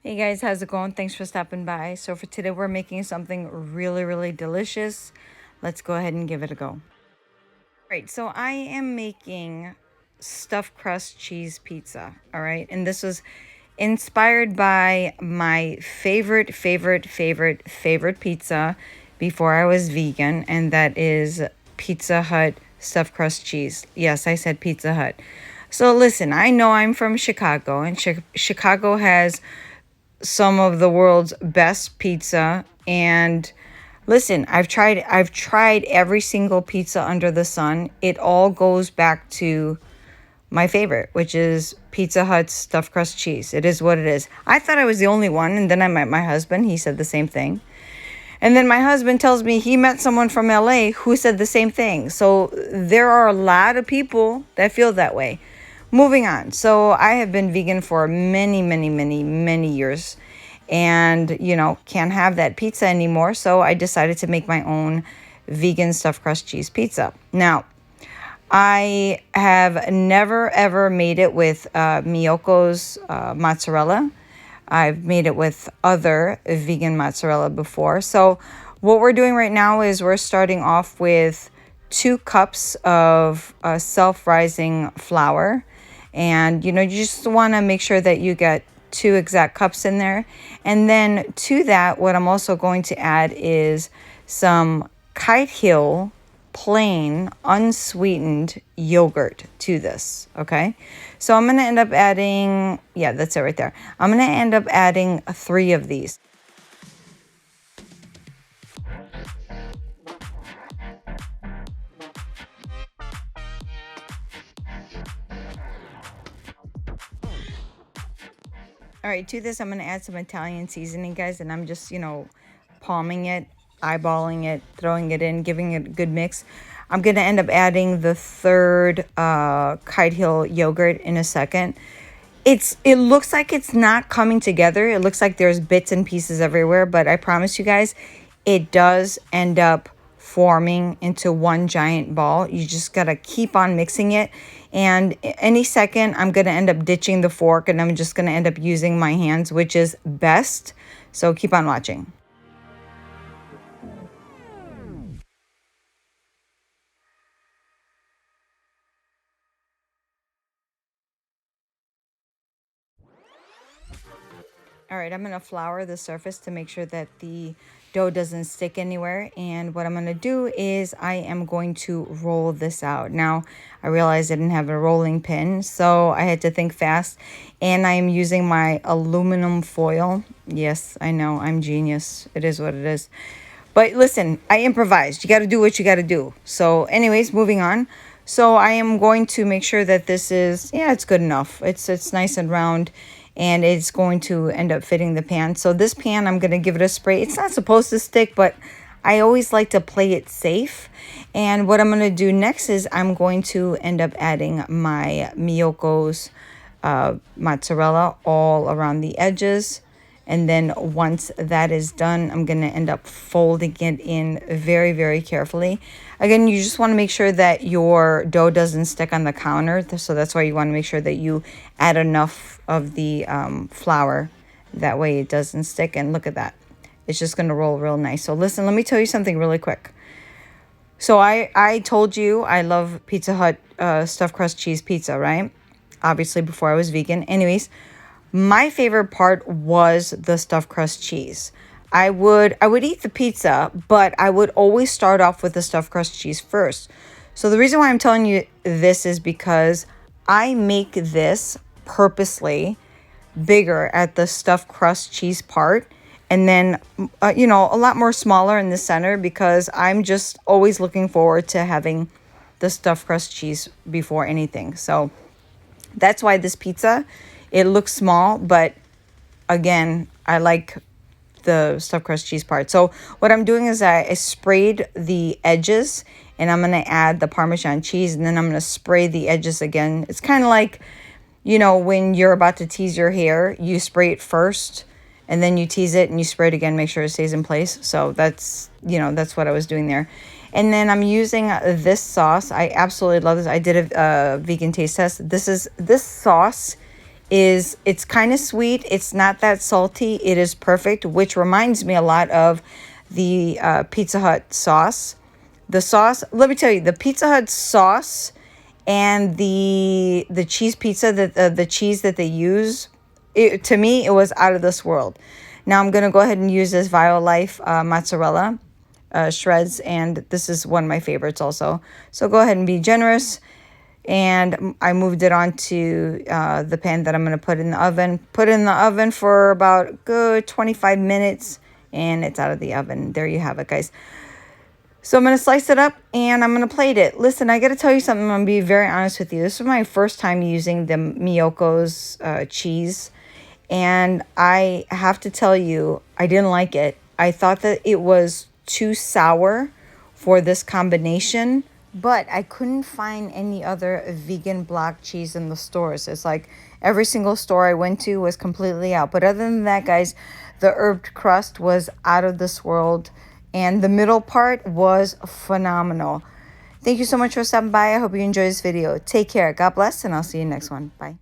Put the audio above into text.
Hey guys, how's it going? Thanks for stopping by. So for today, we're making something really, really delicious. Let's go ahead and give it a go. All right, so I am making stuffed crust cheese pizza. All right, and this was inspired by my favorite pizza before I was vegan, and that is Pizza Hut stuffed crust cheese. Yes, I said Pizza Hut. So listen, I know I'm from Chicago, and Chicago has some of the world's best pizza. And listen, I've tried every single pizza under the sun. It all goes back to my favorite, which is Pizza Hut's stuffed crust cheese. It is what it is. I thought I was the only one, and then I met my husband. He said the same thing. And then my husband tells me he met someone from LA who said the same thing. So there are a lot of people that feel that way. Moving on. So I have been vegan for many years, and can't have that pizza anymore. So I decided to make my own vegan stuffed crust cheese pizza. Now, I have never ever made it with Miyoko's mozzarella. I've made it with other vegan mozzarella before. So what we're doing right now is we're starting off with 2 cups of self-rising flour. And, you just want to make sure that you get 2 exact cups in there. And then to that, what I'm also going to add is some Kite Hill plain unsweetened yogurt to this. Okay, so I'm going to end up adding, yeah, that's it right there. I'm going to end up adding 3 of these. All right, to this I'm going to add some Italian seasoning, guys, and I'm just palming it, eyeballing it, throwing it in, giving it a good mix. I'm going to end up adding the third Kite Hill yogurt in a second. It looks like it's not coming together. It looks like there's bits and pieces everywhere, but I promise you guys, it does end up forming into one giant ball. You just got to keep on mixing it. And any second, I'm going to end up ditching the fork, and I'm just going to end up using my hands, which is best. So keep on watching. All right, I'm going to flour the surface to make sure that the dough doesn't stick anywhere. And what I'm going to do is I am going to roll this out. Now, I realized I didn't have a rolling pin, so I had to think fast. And I am using my aluminum foil. Yes, I know, I'm genius. It is what it is. But listen, I improvised. You got to do what you got to do. So anyways, moving on. So I am going to make sure that this is, yeah, it's good enough. It's nice and round, and it's going to end up fitting the pan. So this pan, I'm going to give it a spray. It's not supposed to stick, but I always like to play it safe. And what I'm going to do next is I'm going to end up adding my Miyoko's mozzarella all around the edges. And then once that is done, I'm going to end up folding it in very carefully. Again, you just want to make sure that your dough doesn't stick on the counter. So that's why you want to make sure that you add enough of the flour. That way it doesn't stick. And look at that. It's just going to roll real nice. So listen, let me tell you something really quick. So I told you I love Pizza Hut stuffed crust cheese pizza, right? Obviously before I was vegan. Anyways, my favorite part was the stuffed crust cheese. I would eat the pizza, but I would always start off with the stuffed crust cheese first. So the reason why I'm telling you this is because I make this purposely bigger at the stuffed crust cheese part, and then a lot more smaller in the center, because I'm just always looking forward to having the stuffed crust cheese before anything. So that's why this pizza, it looks small, but again, I like the stuffed crust cheese part. So what I'm doing is I sprayed the edges, and I'm going to add the Parmesan cheese, and then I'm going to spray the edges again. It's kind of like, when you're about to tease your hair, you spray it first, and then you tease it, and you spray it again, make sure it stays in place. So that's what I was doing there. And then I'm using this sauce. I absolutely love this. I did a vegan taste test. This sauce is it's kind of sweet. It's not that salty. It is perfect, which reminds me a lot of the Pizza Hut sauce. The sauce, let me tell you, the Pizza Hut sauce and the cheese pizza, that the cheese that they use, to me, it was out of this world. Now I'm going to go ahead and use this Violife mozzarella shreds, and this is one of my favorites also. So go ahead and be generous. And I moved it onto the pan that I'm going to put in the oven. Put it in the oven for about a good 25 minutes, and it's out of the oven. There you have it, guys. So I'm going to slice it up, and I'm going to plate it. Listen, I got to tell you something. I'm going to be very honest with you. This was my first time using the Miyoko's cheese, and I have to tell you, I didn't like it. I thought that it was too sour for this combination. But I couldn't find any other vegan block cheese in the stores. It's like every single store I went to was completely out. But other than that, guys, the herbed crust was out of this world. And the middle part was phenomenal. Thank you so much for stopping by. I hope you enjoyed this video. Take care. God bless, and I'll see you next one. Bye.